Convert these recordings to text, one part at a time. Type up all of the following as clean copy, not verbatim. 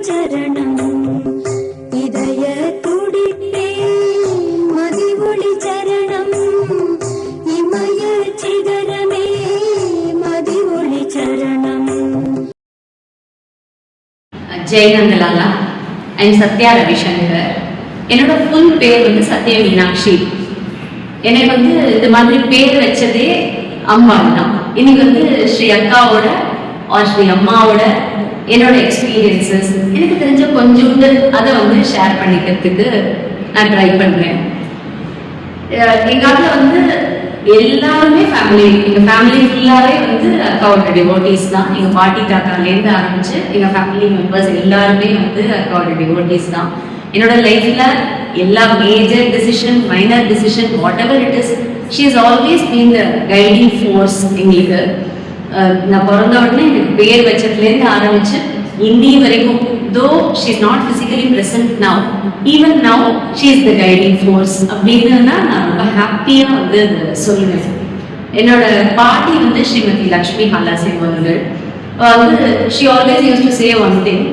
சரணம் இதய துடிப்பே மதி ஒளி சரணம் இமய சிகரமே மதி ஒளி சரணம். ஜெய் நந்தலாலா. ஐம் சத்யா ரவிசங்கர். என்னோட ஃபுல் பேர் வந்து சத்ய மீனாட்சி. எனக்கு வந்து இது மாதிரி பேர் வச்சதே அம்மா தான். இன்னைக்கு வந்து ஸ்ரீ அக்காவோட ஸ்ரீ அம்மாவோட என்னோட எக்ஸ்பீரியன்சஸ் எனக்கு தெரிஞ்ச கொஞ்சம் அதை வந்து ஷேர் பண்ணிக்கிறதுக்கு நான் ட்ரை பண்றேன். எங்கால வந்து எல்லாருமே ஃபேமிலி, எங்க ஃபேமிலி ஃபுல்லாவே வந்து அக்காவோட டிவோட்டீஸ் தான். எங்க பாட்டி தாத்தாலேருந்து ஆரம்பிச்சு எங்க ஃபேமிலி மெம்பர்ஸ் எல்லாருமே வந்து அக்காவோட டிவோட்டீஸ் தான். என்னோட லைஃப்ல எல்லா major decision, minor decision, what ever it is, she is always been the guiding force எங்களுக்கு. நான் பிறந்த உடனே எனக்கு பேர் வச்சதுலேருந்து ஆரம்பிச்சு இன்னி வரைக்கும், தோ she is not physically present now, even now she is the guiding force அப்படின்னு தான் நான் ரொம்ப ஹாப்பியாக வந்து சொல்லுவேன். என்னோட பாட்டி வந்து ஸ்ரீமதி லக்ஷ்மி ஹாலாசிங் அவர்கள் வந்து she always use to say one thing.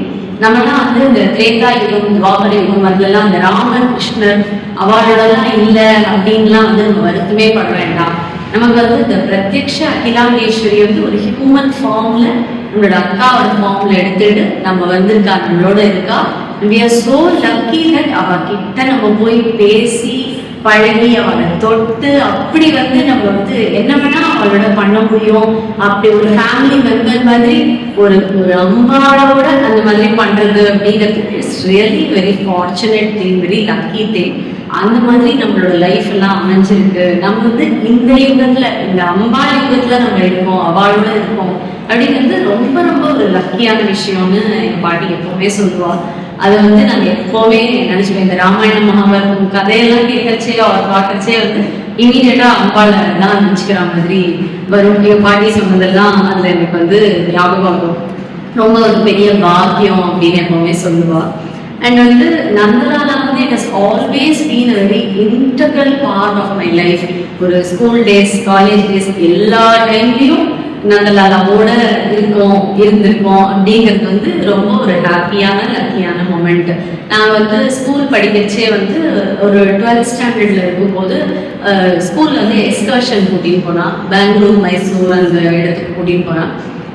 நம்மலாம் வந்து இந்த திரேதா யுகம், துவாபர யுகம் அதுலலாம் இந்த ராமன் கிருஷ்ணர் அவளோடலாம் இல்லை அப்படின்லாம் வந்து நம்ம வருத்தமே பட வேண்டாம். நமக்கு வந்து இந்த பிரத்யக்ஷ அகிலாண்டேஸ்வரி வந்து ஒரு ஹியூமன் ஃபார்ம்ல நம்மளோட அக்காவோட ஃபார்ம்ல எடுத்துட்டு நம்ம வந்திருக்கா, நம்மளோட இருக்கா. we are so lucky that அவ கிட்ட நம்ம போய் பேசி பழகி அவளை தொட்டு அப்படி வந்து நம்ம வந்து என்ன வேணா அவளோட பண்ண முடியும். அப்படி ஒரு ஃபேமிலி மெம்பர் மாதிரி ஒரு ஒரு அம்மாவோட அந்த மாதிரி பண்றது அப்படிங்கிறது it's really very fortunate thing, very lucky thing. அந்த மாதிரி நம்மளோட லைஃப் எல்லாம் அமைஞ்சிருக்கு. நம்ம வந்து இந்த யுகத்துல, இந்த அம்பா யுகத்துல நம்ம இருக்கோம், அவளோட இருக்கோம் அப்படிங்கிறது ரொம்ப ரொம்ப ஒரு லக்கியான விஷயம்னு எங்க பாட்டி எப்பவுமே சொல்லுவா. அதை வந்து நாங்கள் எப்போவுமே நினைச்சுப்போம். இந்த ராமாயணம் மகாபாரதம் கதையெல்லாம் கேட்கறச்சே அவர் பார்க்கறச்சே வந்து இமீடியட்டா அம்பால தான் நினைச்சுக்கிற மாதிரி வரும். என் பாட்டி சொன்னதெல்லாம் அதுல எனக்கு வந்து ஞாபகம் ஆகும். ரொம்ப ஒரு பெரிய பாக்கியம் அப்படின்னு எப்பவுமே சொல்லுவா. அண்ட் வந்து நந்தலாலா வந்து it has always been a very integral part of my life. ஒரு ஸ்கூல் டேஸ், காலேஜ் டேஸ் எல்லா டைம்லையும் நந்தலாலாவோட இருந்திருக்கோம் அப்படிங்கிறது வந்து ரொம்ப ஒரு ஹாப்பியான லக்கியான மொமெண்ட். நான் வந்து ஸ்கூல் படிக்கிறச்சே வந்து ஒரு 12th ஸ்டாண்டர்ட்ல இருக்கும்போது ஸ்கூல்ல வந்து எக்ஸ்கர்ஷன் கூட்டிட்டு போனா, பெங்களூர், மைசூர் அந்த இடத்துக்கு கூட்டிட்டு போனா.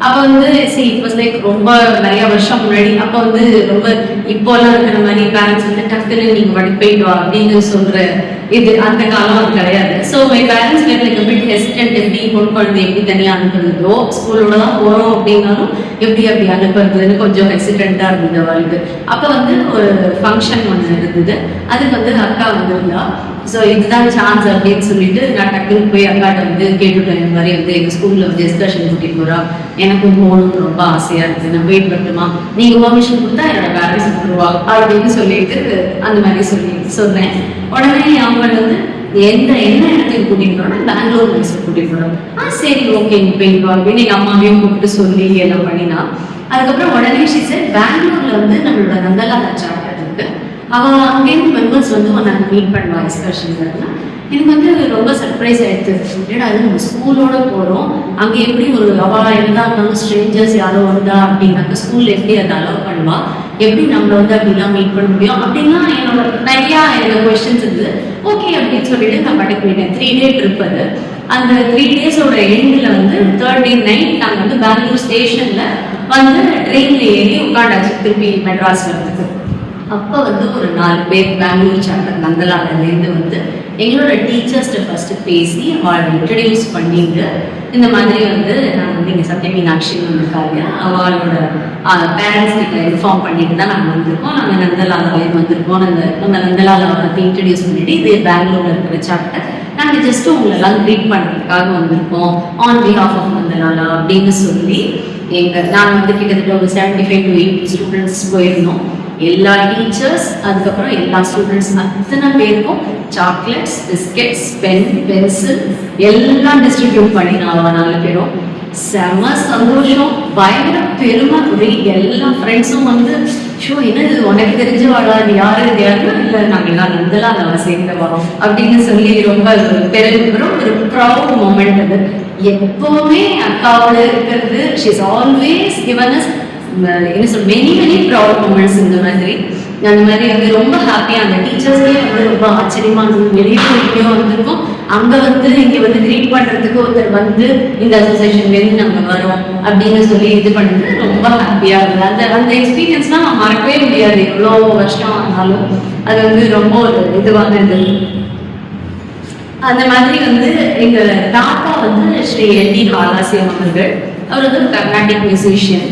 அப்போ வந்து இட் வாஸ் லைக் ரொம்ப நிறைய வருஷம் முன்னாடி. அப்போ வந்து ரொம்ப இப்போல்லாம் இருக்கிற மாதிரி பேரண்ட்ஸ் வந்து டக்குன்னு நீங்க போயிட்டு வா அப்படின்னு சொல்ற இது அந்த காலம் அது கிடையாது. So my parents were like bit hesitant. எப்படி பொண்ணு குழந்தை எப்படி தனியாக அனுப்புறதோ, ஸ்கூலோட தான் போகிறோம் அப்படின்னாலும் எப்படி அப்படி அனுப்புறதுன்னு கொஞ்சம் ஹெசிடென்ட்டாக இருந்தது அவளுக்கு. அப்போ வந்து ஒரு ஃபங்க்ஷன் ஒன்று இருந்தது, அதுக்கு வந்து அக்கா வந்திருந்தா. ஸோ இதுதான் சான்ஸ் அப்படின்னு சொல்லிட்டு நான் டக்குன்னு போய் அக்காட்ட வந்து கேட்டுட்டேன். இந்த மாதிரி வந்து எங்கள் ஸ்கூலில் வந்து எக்ஸ்கர்ஷன் கூட்டிட்டு போகிறா, எனக்கும் போகணும்னு ரொம்ப ஆசையாக இருக்குது, நான் வெயிட் பண்ணட்டுமா, நீங்கள் பர்மிஷன் கொடுத்தா என்னோட பேரண்ட்ஸ் கொடுத்துருவா அப்படின்னு சொல்லிட்டு அந்த மாதிரி சொன்னேன். உடனே அவங்க வந்து என்ன இடத்துக்கு கூட்டிட்டு போறோம், பெங்களூர், மைசூர் கூட்டிட்டு போறோம். சரி ஓகே போயிட்டு வா அப்படின்னு எங்க அம்மாவையும் கூப்பிட்டு சொல்லி எல்லாம் பண்ணினா. அதுக்கப்புறம் உடனே ஷீ செட் பெங்களூர்ல வந்து நம்மளோட நந்தலாலா சாப்டர் இருக்கு, அவ அங்கேருந்து மெம்பர்ஸ் வந்து நாங்கள் மீட் பண்ணுவா எக்ஸ்கர்ஷன். எனக்கு வந்து ரொம்ப சர்ப்ரைஸ் ஆயிடுச்சு. ஏன்னா அது நம்ம ஸ்கூலோட போகிறோம், அங்கே எப்படி ஒரு அவள் இருந்தா இருந்தாலும் ஸ்ட்ரேஞ்சர்ஸ் யாரோ வந்தா அப்படின்னாக்க ஸ்கூல்ல எப்படி அதை அலோவ் பண்ணுவா, எப்படி நம்மளை வந்து அப்படிலாம் மீட் பண்ண முடியும் அப்படின்னா என்னோட நிறையா எனக்கு கொஸ்டின்ஸ் இருந்தது. ஓகே அப்படின்னு சொல்லிட்டு நான் பட்டுக்கு போயிட்டேன். 3 day ட்ரிப் அது. அந்த 3 days எண்டில் வந்து 3rd day நைட் நாங்கள் வந்து பெங்களூர் ஸ்டேஷன்ல வந்து ட்ரெயின்ல ஏறி உட்காண்டாச்சு திருப்பி மெட்ராஸ் வரதுக்கு. அப்போ வந்து ஒரு 4 பேர் பெங்களூர் சாப்டர் நந்தலாலேருந்து வந்து எங்களோட டீச்சர்ஸ்கிட்ட ஃபர்ஸ்ட் பேசி அவளை இன்ட்ரடியூஸ் பண்ணிட்டு, இந்த மாதிரி வந்து நாங்கள் வந்து இங்கே சத்ய மீனாட்சின்னு வந்திருக்காங்க, அவளோட பேரண்ட்ஸ் கிட்ட இன்ஃபார்ம் பண்ணிட்டு தான் நாங்கள் வந்திருக்கோம், நாங்கள் நந்தலாலேருந்து வந்திருக்கோம், நம்ம நந்தலாலாவை பற்றி இன்ட்ரடியூஸ் பண்ணிட்டு இது பெங்களூர்ல இருக்கிற சாப்டர், நாங்கள் ஜஸ்ட் உங்களெல்லாம் க்ரீட் பண்ணுறதுக்காக வந்திருக்கோம் ஆன் பிஹாஃப் ஆஃப் நந்தலாலா அப்படின்னு சொல்லி நாங்கள் வந்து கிட்டத்தட்ட ஒரு 75 to 80 ஸ்டூடெண்ட்ஸ் போயிருந்தோம். எல்லா டீச்சர்ஸ், அதுக்கப்புறம் எல்லா ஸ்டூடெண்ட்ஸ் அத்தனை பேருக்கும் சாக்லேட்ஸ், பிஸ்கெட்ஸ், பென்சில் எல்லாம் டிஸ்ட்ரிபியூட் பண்ணி 4 பேரும் செம சந்தோஷம், பயங்கர பெருமை. எல்லா ஃப்ரெண்ட்ஸும் வந்து ஷோ என்னது உனக்கு தெரிஞ்ச வாழா, யாரு இல்லை நாங்கள் எல்லாம் நந்தலாலாவை சேர்ந்த வரோம் அப்படின்னு சொல்லி ரொம்ப ஒரு ப்ரௌட் மூமெண்ட். அது எப்பவுமே அக்காவோட இருக்கிறது. She is always given us என்ன சொல் மெனி மெனி ப்ரௌட் மூமெண்ட்ஸ். இந்த மாதிரி அந்த மாதிரி வந்து ரொம்ப ஹாப்பியா அந்த டீச்சர்ஸ்க்கே வந்து ரொம்ப ஆச்சரியமா இருந்தது. வெளியே எப்படியோ வந்திருக்கோம், அங்க வந்து இங்க வந்து க்ரீட் பண்றதுக்கு ஒருத்தர் வந்து இந்த அசோசியேஷன்லேருந்து நாங்க வரோம் அப்படின்னு சொல்லி இது பண்ணது ரொம்ப ஹாப்பியா இருந்தது. அந்த அந்த எக்ஸ்பீரியன்ஸ்லாம் நான் மறக்கவே முடியாது. எவ்வளோ வருஷம் ஆனாலும் அது வந்து ரொம்ப ஒரு இதுவாக இருந்தது. அந்த மாதிரி வந்து எங்க தாத்தா வந்து ஸ்ரீ எல்.டி. ஹாலாசியம் அவர்கள். அவர் வந்து ஒரு கர்நாடிக் மியூசிஷியன்.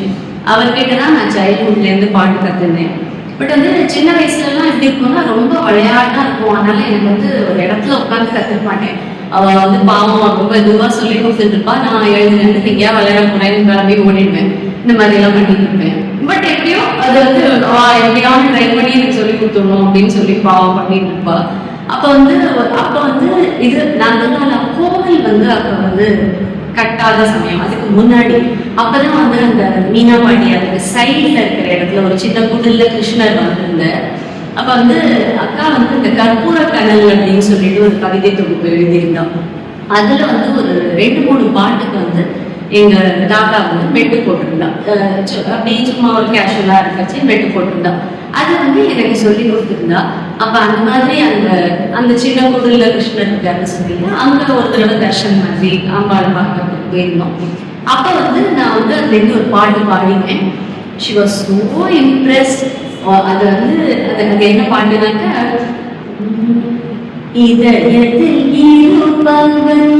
அவர்கிட்ட தான் நான் சைல்ட்ஹுட்லேருந்து பாட்டு கற்றுனேன். பட் வந்து சின்ன வயசுலலாம் எப்படி இருக்கும்னா ரொம்ப விளையாட்டா இருக்கும். அதனால எனக்கு வந்து ஒரு இடத்துல உட்காந்து கற்றுக்க மாட்டேன். அவள் வந்து பாவம் ரொம்ப இதுவாக சொல்லி கொடுத்துருப்பா. நான் எழுதுலேருந்து எங்கேயா விளையாட போறேன் கிளம்பி ஓடிடுவேன். இந்த மாதிரிலாம் பண்ணிட்டு இருப்பேன். பட் எப்படியோ அது வந்து எப்படியாவது ட்ரை பண்ணி எனக்கு சொல்லி கொடுத்துடணும் அப்படின்னு சொல்லி பாவம் பண்ணிட்டு இருப்பா. அப்போ வந்து இது நாங்கள் கோவில் வந்து அப்போ வந்து கட்டாத சமயம், அதுக்கு முன்னாடி அப்பதான் வந்து அந்த மீனா பாண்டி அதுக்கு சைட்ல இருக்கிற இடத்துல ஒரு சின்ன குடில்ல கிருஷ்ணர் வந்திருந்த. அப்ப வந்து அக்கா வந்து இந்த கற்பூர கனல் அப்படின்னு சொல்லிட்டு ஒரு கவிதை தொகுப்பு எழுதியிருந்தான். அதுல வந்து ஒரு 2-3 பாட்டுக்கு வந்து எங்க தாத்தா வந்து மெட்டு போட்டிருந்தா. அப்படியே சும்மா ஒரு கேஷுவலா இருந்துச்சு, மெட்டு போட்டிருந்தா. அது வந்து எனக்கு சொல்லி கொடுத்துருந்தா. அப்ப அந்த மாதிரி அந்த சின்ன குடில்ல கிருஷ்ணர் இருக்காருன்னு சொல்லிட்டு அங்க ஒரு தடவை தர்ஷன் மாதிரி அம்பாள் பார்க்கறதுக்கு போயிருந்தோம். அப்ப வந்து நான் வந்து அதுல இருந்து ஒரு பாட்டு பாடினேன். She was so impressed. அது வந்து அது என்ன பாட்டுனாக்க, இதயத்தில் இருப்பவன்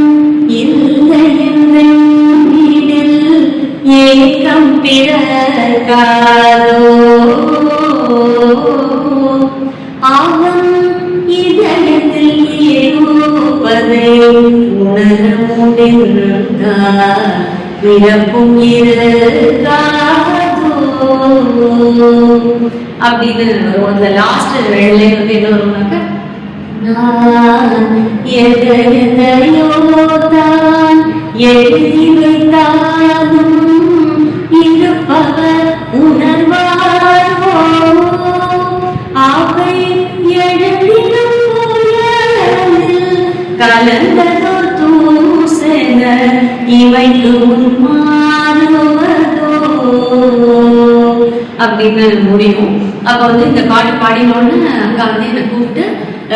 இல்லை ஏக்கம் பிறக்காதோ, அவன் இதயத்தில் இருப்பதை உணர முடிந்தால் பிறப்பும் இருக்காதோ அப்படின்னு வரும். அந்த லாஸ்ட் வேலை வந்து என்ன வரும்னாக்க, நான் எதையோதான் எழுதி வைத்தாலும் இருப்பவர் உணர்வாரோ, அவை எழுதினும் கலந்ததோ தூசென இவைக்கு மாறுவதோ அப்படின்னு முடியும். அப்ப வந்து இந்த பாட்டு பாடினோன்னு அங்க வந்து என்னை கூப்பிட்டு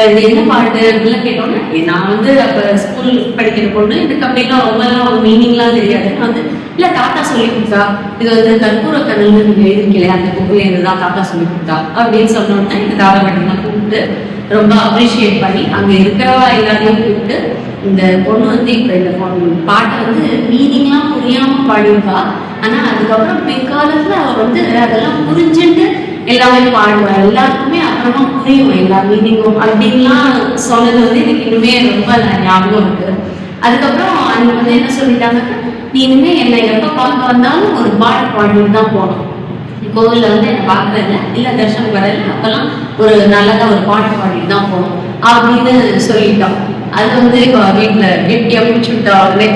இது என்ன பாட்டு அப்படிலாம் கேட்டோன்னே, நான் வந்து அப்ப ஸ்கூல் படிக்கிற பொண்ணு, எனக்கு அப்படிலாம் ரொம்பலாம் ஒரு மீனிங்லாம் தெரியாது. நான் வந்து இல்ல தாத்தா சொல்லி கொடுத்தா, இது வந்து கற்பூர கனல் நீங்க எழுதிக்கல அந்த புக்கில் இருந்துதான் தாத்தா சொல்லி கொடுத்தா அப்படின்னு சொன்னோன்னே இந்த தாத்தா பாட்டிலாம் கூப்பிட்டு ரொம்ப அப்ரிஷியேட் பண்ணி அங்க இருக்கிறவா எல்லாரையும் கூப்பிட்டு, இந்த பொண்ணு வந்து இப்ப இந்த பாட்டை வந்து மீனிங்லாம் புரியாம பாடிருக்கா, ஆனா அதுக்கப்புறம் பிற்காலத்துல அவ வந்து அதெல்லாம் புரிஞ்சுட்டு எல்லாமே பாடுவா, எல்லாருக்குமே அப்புறமா புரியும் எல்லா மீனிங்கும் அப்படின்லாம் சொன்னது வந்து எனக்கு இன்னுமே ரொம்ப ஞாபகம் இருக்கு. அதுக்கப்புறம் அவங்க வந்து என்ன சொல்லிட்டாங்கன்னா, நீ இனிமே என்னை எப்ப பார்க்க வந்தாலும் ஒரு பாட்டு பாடிட்டு தான் போகணும். கோவில்ல வந்து என்னை பார்க்கறதில்ல, இல்ல தர்ஷனம் வரல, அப்பெல்லாம் ஒரு நல்லதா ஒரு பாட்டு பாடிட்டு தான் போகணும் அப்படின்னு சொல்லிட்டோம். அது வந்து இப்போ வீட்டுல கெட்டியா பிடிச்சு விட்டா உடனே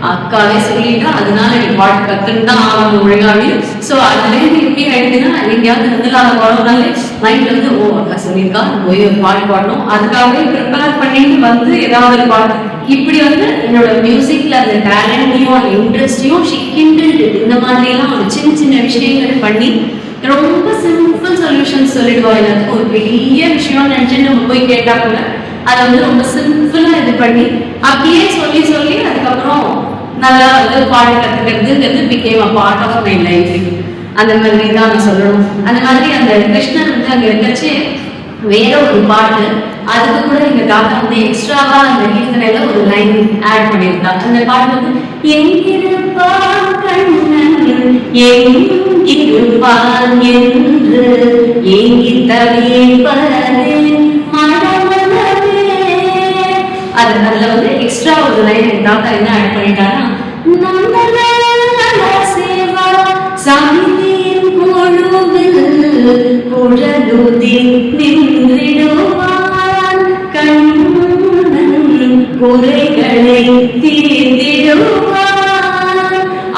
அக்காவே சொல்லிட்டா, அதனால நீ பாட்டு கத்துன்னு தான் ஆகணும் ஒழுங்காவே. ஸோ அதுலேருந்து எப்படி ஆயிடுதுன்னா, எங்கேயாவது இருந்துலாம் போனோம்னாலே மைண்ட்ல வந்து ஓ அக்கா சொல்லியிருக்கா போய் ஒரு பாட்டு பாடணும், அதுக்காகவே ப்ரிப்பேர் பண்ணிட்டு வந்து ஏதாவது ஒரு பாட்டு. இப்படி வந்து என்னோட மியூசிக்ல அந்த டேலண்டையும் அந்த இன்ட்ரெஸ்டையும் இந்த மாதிரி எல்லாம் ஒரு சின்ன சின்ன விஷயங்கள் பண்ணி ரொம்ப சிம்பிள் சொல்யூஷன் சொல்லிடுவா. எல்லாத்துக்கும் ஒரு பெரிய விஷயம் நினைச்சு நம்ம போய் கேட்டா கூட அதை வந்து ரொம்ப சிம்பிளா இது பண்ணி அப்படியே சொல்லி சொல்லி அதுக்கப்புறம் நல்லா வந்து பாட்டு கத்துக்கிறது became a part of my life. அந்த மாதிரி தான் நான் சொல்லணும். அந்த மாதிரி அந்த கிருஷ்ணன் வந்து அங்க வச்சு வேற ஒரு பாட்டு, அதுக்கு கூட எங்க தாத்தா வந்து எக்ஸ்ட்ராவா அந்த கீர்த்தனையில ஒரு லைன் ஆட் பண்ணியிருந்தாங்க. அந்த பாட்டு வந்து எங்கிருப்பான் கண்ணன் எங்கிருப்பான் என்று ஏங்கி தவிப்பதே மனமனமே. அதுல வந்து எக்ஸ்ட்ரா ஒரு லைன் எங்க தாத்தா என்ன ஆட் பண்ணிட்டாங்கன்னா, சேவா சமிதியின் குழுவில் குழலுதி நின்றிடுவான் கண்ணன் குறைகளை தீர்ந்திடுவான்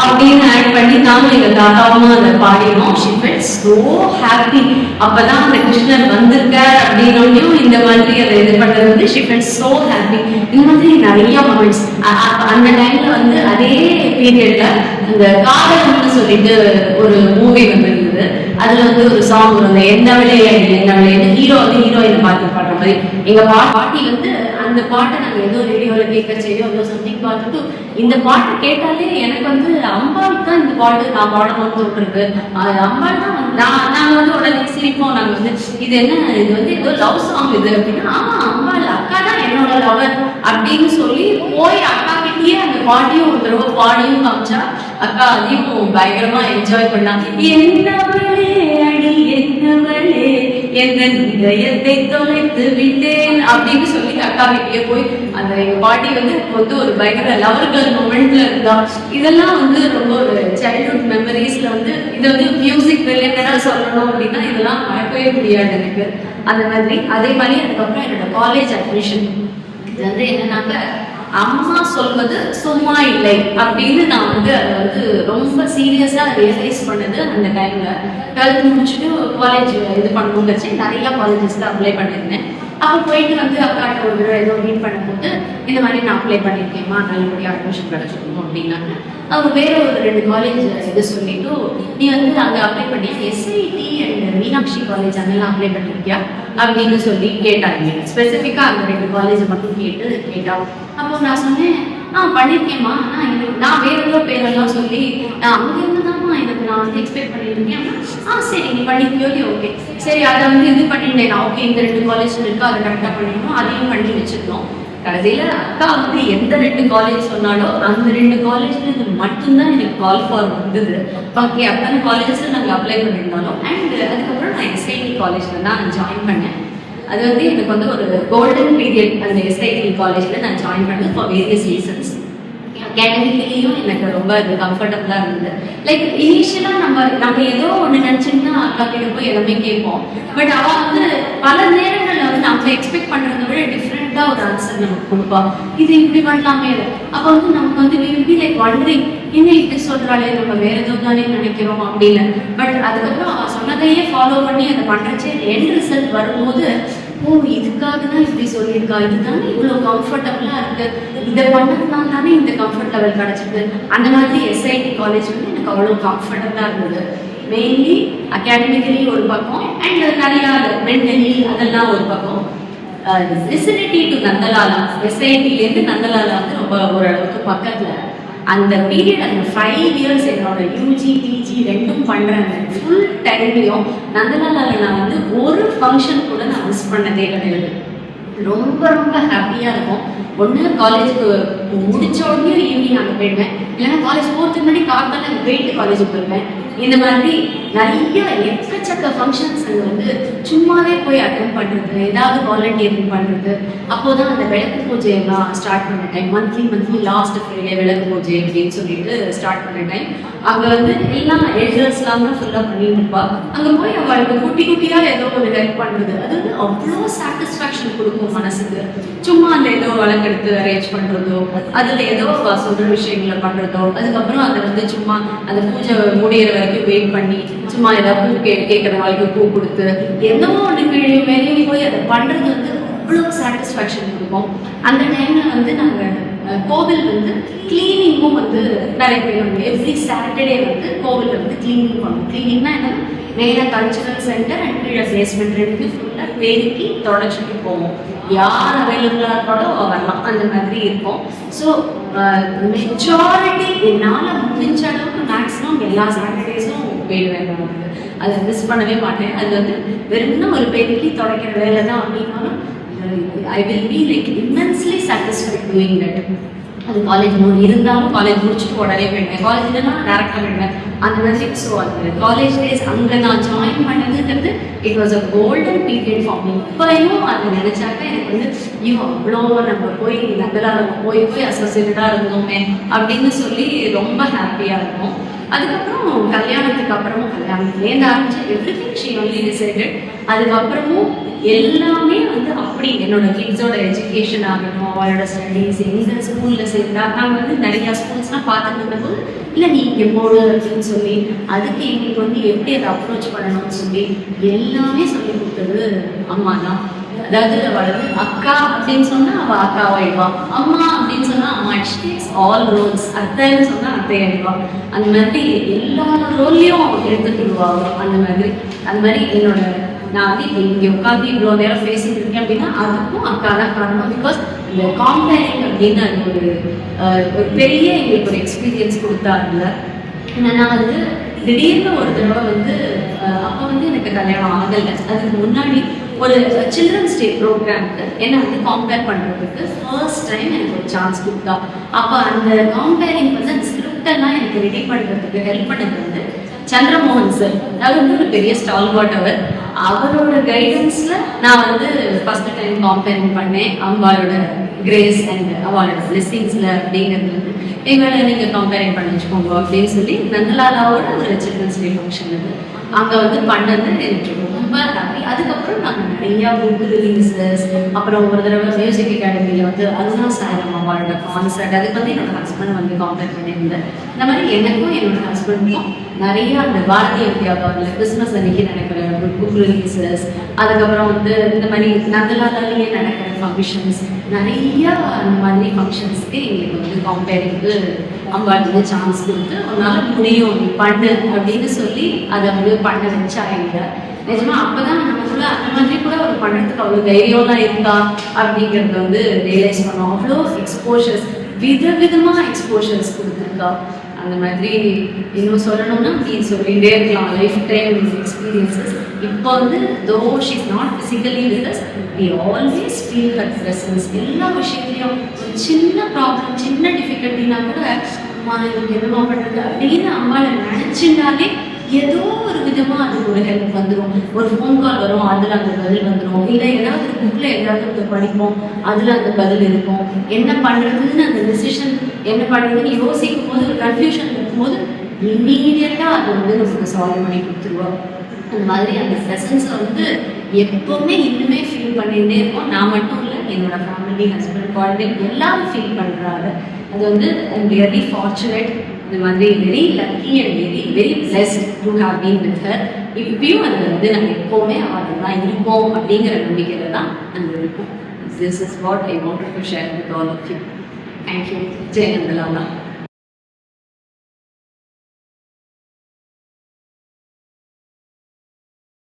அப்படின்னு ஆட் பண்ணி நானும் எங்க தாத்தாவும் அதை பாடினோம். She felt so happy. அப்பதான் அந்த கிருஷ்ணர் வந்திருக்கார் அப்படின்னோடையும் இந்த மாதிரி அதை இது பண்றது வந்து ஷி ஃபெல்ட் சோ ஹாப்பி. இந்த மாதிரி நிறைய மொமெண்ட்ஸ். அந்த டைம்ல வந்து அதே பீரியட்ல அந்த காதல்னு சொல்லிட்டு ஒரு மூவி வந்திருந்தது. அதுல வந்து ஒரு சாங் வரும், என்னவளே என்னவளே, ஹீரோ வந்து ஹீரோயினை பார்த்து பாடுற மாதிரி. எங்க பாட்டி வந்து அந்த பாட்டை நாங்க ஏதோ ரேடியோல கேட்க செய்யோ ஏதோ சம்திங் பார்த்துட்டு இந்த பாட்டு கேட்டாலே எனக்கு வந்து அம்பாளுக்கு தான் இந்த பாட்டு நான் பாடணும்னு தோன்றுறது. அம்பாள் தான் நாங்க வந்து உடனே சிரிப்போம். நாங்க வந்து இது என்ன, இது வந்து ஏதோ லவ் சாங் இது அப்படின்னா, ஆமா அம்பாள் அக்கா தான் என்னோட லவர் அப்படின்னு சொல்லி போய் அக்கா கிட்டேயே அந்த பாட்டியும் ஒரு தடவை பாடியும் காமிச்சா அக்கா அதையும் பயங்கரமா என்ஜாய் பண்ணாங்க. என்னவளே அடி என்னவளே எந்த இதயத்தை தொலைத்து விட்டேன் அப்படின்னு சொல்லி அக்கா கிட்டேயே போய் அந்த எங்க பாட்டி வந்து ஒரு பயங்கர லவர்கள் மொமெண்ட்ல இருந்தா. இதெல்லாம் வந்து ரொம்ப ஒரு சைல்ட்ஹுட் மெமரிஸ்ல வந்து இதை வந்து மியூசிக் ரிலேட்டடா சொல்லணும் அப்படின்னா இதெல்லாம் மறக்கவே முடியாது எனக்கு. அந்த மாதிரி அதே மாதிரி அதுக்கப்புறம் என்னோட காலேஜ் அட்மிஷன் இது வந்து என்னன்னாக்க அம்மா சொல்வது சும்மா இல்லை அப்படின்னு நான் வந்து அதை வந்து ரொம்ப சீரியஸா ரியலைஸ் பண்ணது அந்த டைம்ல. 12th முடிச்சுட்டு காலேஜ் இது பண்ணணுங்கிறச்சு நிறைய காலேஜஸ்ல அப்ளை பண்ணியிருந்தேன். அப்போ போயிட்டு வந்து அக்காட்ட ஒரு தடவை ஏதோ மீட் பண்ணும்போது இந்த மாதிரி நான் அப்ளை பண்ணியிருக்கேம்மா, நல்லபடியாக அட்மிஷன் கிடைச்சிருக்கணும் அப்படின்னாங்க. அவங்க வேற ஒரு 2 காலேஜ் இது சொல்லிட்டு நீ வந்து அங்கே அப்ளை பண்ணி SIT அண்ட் மீனாட்சி காலேஜ் அங்கெல்லாம் அப்ளை பண்ணியிருக்கியா அப்படின்னு சொல்லி கேட்டாங்க. ஸ்பெசிஃபிக்காக அந்த 2 காலேஜை மட்டும் கேட்டா. அப்போ நான் சொன்னேன் பண்ணியிருக்கேம்மா, ஆனால் எனக்கு நான் வேற ஏதோ பேரெல்லாம் சொல்லி அங்கேருந்து தான்மா எனக்கு நான் வந்து எக்ஸ்பெக்ட் பண்ணியிருக்கேன். சரி நீ பண்ணிக்கியோ ஓகே, சரி அதை வந்து இது பண்ணிட்டேன். ஓகே இந்த 2 காலேஜ் இருக்கு, அதை கரெக்டாக பண்ணிடணும், அதையும் பண்ணி வச்சிருந்தோம். கடைசியில அக்கா வந்து எந்த 2 காலேஜ் சொன்னாலோ அந்த 2 காலேஜ்ல இது மட்டும்தான் எனக்கு கால் ஃபார் வந்தது. பாக்கி அத்தனை காலேஜஸ்ல நாங்கள் அப்ளை பண்ணியிருந்தாலும். அண்ட் அதுக்கப்புறம் நான் SIT காலேஜ்ல தான் ஜாயின் பண்ணேன். அது வந்து எனக்கு வந்து ஒரு கோல்டன் பீரியட். அந்த SIT காலேஜ்ல நான் ஜாயின் பண்ணது ஃபார் வேரியஸ் ரீசன்ஸ். அகாடமிக்கலியும் எனக்கு ரொம்ப அது கம்ஃபர்டபுளாக இருந்தது. லைக் இனிஷியலாக நம்ம ஏதோ ஒன்று நினச்சிங்கன்னா அக்கா கிட்ட போய் எல்லாமே கேட்போம். பட் அவள் வந்து பல நேரங்களில் வந்து நம்ம எக்ஸ்பெக்ட் பண்ணுறதை விட டிஃப்ரெண்ட்டாக ஒரு ஆன்சர் நமக்கு கொடுப்பா. இது இப்படி பண்ணலாமே. அப்போ வந்து நமக்கு வந்து விரும்பி லைக் வண்டரிங் என்ன இப்படி சொல்கிறாளே, நம்ம வேற ஏதோ தானே நினைக்கிறோம் அப்படின்னு. பட் அதுக்கப்புறம் அவள் சொன்னதையே ஃபாலோ பண்ணி அதை பண்ணுறச்சே எண்ட் ரிசல்ட் வரும்போது இதுக்காக தான் இப்படி சொல்லியிருக்கா, இதுதானே இவ்வளோ கம்ஃபர்டபுளாக இருக்கு, இதை பண்ணதுனால தானே இந்த கம்ஃபர்ட் லெவல் கிடச்சிருக்கு. அந்த மாதிரி SIT காலேஜ் வந்து எனக்கு அவ்வளோ கம்ஃபர்டபுளாக இருந்தது. மெயின்லி அகாடமிக்கலி ஒரு பக்கம் அண்ட் நிறையா மென்டலி அதெல்லாம் ஒரு பக்கம். விசினிட்டி டு நந்தலாலா, SITலேருந்து நந்தலாலா வந்து ரொம்ப ஓரளவுக்கு பக்கத்தில். அந்த பீரியட் அந்த 5 இயர்ஸ் என்னோட UG PG 2ம் பண்ணுறேன். ஃபுல் டைம்லையும் நந்தலாலாவில் நான் வந்து ஒரு ஃபங்க்ஷன் கூட நான் மிஸ் பண்ணதே கிடையாது. ரொம்ப ரொம்ப ஹாப்பியாக இருக்கும். ஒன்று காலேஜுக்கு முடிச்ச உடனே ஈவினிங் அங்கே போயிடுவேன், இல்லைன்னா காலேஜ் போகிறதுக்கு முன்னாடி காலையில் அங்கே போயிட்டு காலேஜுக்கு போயிருவேன். இந்த மாதிரி நிறைய எக்கச்சக்க ஃபங்க்ஷன்ஸ் அங்கே வந்து சும்மாவே போய் அட்டென்ட் பண்ணுறது, ஏதாவது வாலண்டியரிங் பண்ணுறது. அப்போதான் அந்த விளக்கு பூஜையெல்லாம் ஸ்டார்ட் பண்ண டைம். மந்த்லி லாஸ்ட் ஃப்ரைடே விளக்கு பூஜை அப்படின்னு சொல்லிட்டு ஸ்டார்ட் பண்ண டைம். அங்கே வந்து எல்லாம் எல்டர்ஸ்லாம் தான் ஃபுல்லாக பண்ணிட்டு இருப்பா. அங்கே போய் அவளுக்கு குட்டியாக ஏதோ ஒரு ஹெல்ப் பண்ணுறது, அது வந்து அவ்வளோ சாட்டிஸ்ஃபேக்ஷன் கொடுக்கும் மனசுக்கு. சும்மா அந்த ஏதோ வழக்கெடுத்து அரேஞ்ச் பண்ணுறதோ, அதில் ஏதோ சொல்கிற விஷயங்களை பண்ணுறதோ, அதுக்கப்புறம் அதை வந்து சும்மா அந்த பூஜை முடிகிற வரைக்கும் வெயிட் பண்ணி சும்மா ஏதாவது பூ கேட்குற வாழ்க்கை பூ கொடுத்து ஏதோ ஒன்று மேலேயும் போய் அதை பண்ணுறது வந்து அவ்வளோ சாட்டிஸ்ஃபேக்ஷன் கொடுக்கும். அந்த டைமில் வந்து நாங்கள் கோவில் வந்து கிளீனிங்கும் வந்து நிறைய பேர் வந்து எவ்ரி சாட்டர்டே வந்து கோவில் வந்து கிளீனிங் பண்ணுவோம். கிளீனிங்னா என்ன, மேலே கல்ச்சுரல் சென்டர் அண்ட் கீழே பேஸ்மெண்ட் 2 ஃபுல்லாக பெருக்கி தொடச்சிட்டு போவோம். யார் அவைலபிளாக இருக்காலோ வரலாம், அந்த மாதிரி இருக்கும். ஸோ மெஜாரிட்டி என்னால் முடிஞ்ச அளவுக்கு மேக்ஸிமம் எல்லா சாட்டர்டேஸும் போயிடுவேன். நமக்கு அதை மிஸ் பண்ணவே மாட்டேன். அது வந்து வெறும்னா ஒரு பெருக்கி தொடக்கிற வேலை தான் அப்படின்னாலும் I will be like immensely satisfied doing that. அது காலேஜ் இருந்தாலும் காலேஜ் முடிச்சுட்டு உடனே போயிடுவேன், காலேஜ்லாம் டேரக்டாக போயிடுவேன் அந்த மாதிரி. ஸோ அந்த காலேஜ் டேஸ் அங்கே நான் ஜாயின் பண்ணதுன்றது it was a golden period for me. இப்போயும் அதை நினைச்சாக்க எனக்கு வந்து அவ்வளோ நம்ம போய் நந்தலால போய் அசோசியேட்டடாக இருந்தோமே அப்படின்னு சொல்லி ரொம்ப ஹாப்பியாக இருக்கும். அதுக்கப்புறம் கல்யாணத்துக்கு அப்புறமும் கல்யாணத்துலேருந்து ஆரம்பிச்சு எவ்ரிதிங் ஷி ஒன்லி டிசைடட். அதுக்கப்புறமும் எல்லாமே வந்து அப்படி என்னோட கிட்ஸோட எஜுகேஷன் ஆகட்டும், அவளோட ஸ்டடீஸ், எங்கள் ஸ்கூலில் சேர்ந்தா நாங்கள் வந்து நிறையா ஸ்கூல்ஸ்லாம் பார்த்துட்டு போது இல்லை நீ இங்கே போடு அப்படின்னு சொல்லி அதுக்கு எங்களுக்கு வந்து எப்படி அதை அப்ரோச் பண்ணணும்னு சொல்லி எல்லாமே சொல்லி கொடுத்தது அம்மா தான். அதாவது அவளுக்கு அக்கா அப்படின்னு சொன்னா அவள் அக்காவாயிடுவா, அம்மா அப்படின்னு சொன்னா அம்மா. It's all Rolle's. அத்தைன்னு சொன்னா அத்தையாயிடுவா. அந்த மாதிரி எல்லா ரோல்லையும் எடுத்துக்கிடுவா அந்த மாதிரி. அந்த மாதிரி என்னோட நான் வந்து இங்கே உட்காந்து இவ்வளோ நேரம் பேசிட்டு இருக்கேன் அப்படின்னா அதுக்கும் அக்கா தான் காரணம். பிகாஸ் இந்த காம்பேரிங் அப்படின்னு அது ஒரு பெரிய எங்களுக்கு ஒரு எக்ஸ்பீரியன்ஸ் கொடுத்தாருல. என்னன்னா வந்து திடீர்னு ஒரு தடவை வந்து அப்போ வந்து எனக்கு கல்யாணம் ஆகலை. அதுக்கு முன்னாடி ஒரு சில்ட்ரன்ஸ் டே ப்ரோக்ராம்க்கு என்னை வந்து கம்பேர் பண்ணுறதுக்கு ஃபர்ஸ்ட் டைம் எனக்கு ஒரு சான்ஸ் கொடுத்தா. அப்போ அந்த கம்பேரிங் வந்து அந்த ஸ்கிரிப்டெல்லாம் எனக்கு ரெடி பண்ணுறதுக்கு ஹெல்ப் பண்ணது வந்து சந்திரமோகன் சார். அது வந்து ஒரு பெரிய ஸ்டால்வார்ட் அவர். அவரோட கைடன்ஸில் நான் வந்து ஃபர்ஸ்ட் டைம் கம்பேரிங் பண்ணேன் அவங்களோட கிரேஸ் அண்ட் அவளோட பிளெஸிங்ஸில் அப்படிங்கிறது வந்து எங்களை நீங்கள் கம்பேரிங் பண்ணி வச்சுக்கோங்க அப்படின்னு சொல்லி நந்தலாலாவோட ஒரு சில்ட்ரன்ஸ் டே ஃபங்க்ஷன் இது அங்கே வந்து பண்ணது எனக்கு ரொம்ப ஹாப்பி. அதுக்கப்புறம் நாங்கள் நிறையா புக் ரிலீசஸ், அப்புறம் ஒரு தடவை மியூசிக் அகாடமியில் வந்து அருணா சாரம் அவளோட கான்சர்ட், அதுக்கு வந்து என்னோட ஹஸ்பண்ட் வந்து காம்பேர் பண்ணியிருந்தேன். இந்த மாதிரி எனக்கும் என்னோட ஹஸ்பண்டுக்கும் நிறையா அந்த பாரதிய வித்யாபவனில் கிறிஸ்மஸ் அன்னைக்கு நடக்கிற புக் ரிலீசஸ், அதுக்கப்புறம் வந்து இந்த மாதிரி நந்தலாலாலேயே நடக்கிற ஃபங்க்ஷன்ஸ், நிறையா அந்த மாதிரி ஃபங்க்ஷன்ஸ்க்கு எங்களுக்கு வந்து காம்பேரிங்க்கு அம்பாள் வந்து சான்ஸ் கொடுத்து உன்னால் முடியும் பண்ணு அப்படின்னு சொல்லி அதை வந்து பண்ண வச்சாங்க. நிஜமா அப்போதான் நமக்குள்ள அந்த மாதிரி கூட ஒரு பண்ணுறதுக்கு அவ்வளோ தைரியம்லாம் இருக்கா அப்படிங்கிறத வந்து ரியலைஸ் பண்ணோம். அவ்வளோ எக்ஸ்போஷர்ஸ், விதவிதமாக எக்ஸ்போஷர்ஸ் கொடுத்துருக்கா. அந்த மாதிரி இன்னும் சொல்லணும்னா நீ சொல்லிகிட்டே இருக்கலாம் லைஃப் டைம் எக்ஸ்பீரியன்சஸ். இப்போ வந்து though she is not physically with us, we always feel her presence. எல்லா விஷயத்துலையும் ஒரு சின்ன ப்ராப்ளம், சின்ன டிஃபிகல்ட்டினா கூட அம்மா எனக்கு என்னமா பண்ணுறது அப்படின்னு அம்மாவை நினச்சிட்டாலே ஏதோ ஒரு விதமாக அதுக்கு ஒரு ஹெல்ப் வந்துடும். ஒரு ஃபோன் கால் வரும், அதில் அந்த பதில் வந்துடும். இல்லை ஏதாவது ஒரு புக்கில் ஏதாவது படிப்போம், அதில் அந்த பதில் இருக்கும். என்ன பண்ணுறதுன்னு அந்த டெசிஷன் என்ன பண்ணுறதுன்னு யோசிக்கும் போது ஒரு கன்ஃபியூஷன் இருக்கும்போது இம்மீடியட்டாக அது வந்து நமக்கு சால்வ் பண்ணி கொடுத்துருவோம். அந்த மாதிரி அந்த ப்ரெசன்ஸை வந்து எப்போவுமே இன்னுமே ஃபீல் பண்ணிகிட்டே இருக்கோம். நான் மட்டும் இல்லை, என்னோட ஃபேமிலி, ஹஸ்பண்ட், குழந்தை எல்லாரும் ஃபீல் பண்ணுறாங்க. அது வந்து ஐம் ரியலி ஃபார்ச்சுனேட். இந்த மாதிரி very lucky and very blessed to have been with her. இப்பயும் அது வந்து நாங்கள் எப்போவுமே அவர்கள் தான் இருப்போம் அப்படிங்கிற நம்பிக்கையில் தான் நாங்கள் இருப்போம். This is what I wanted to share with all of you. Thank you. Jai Nandalala.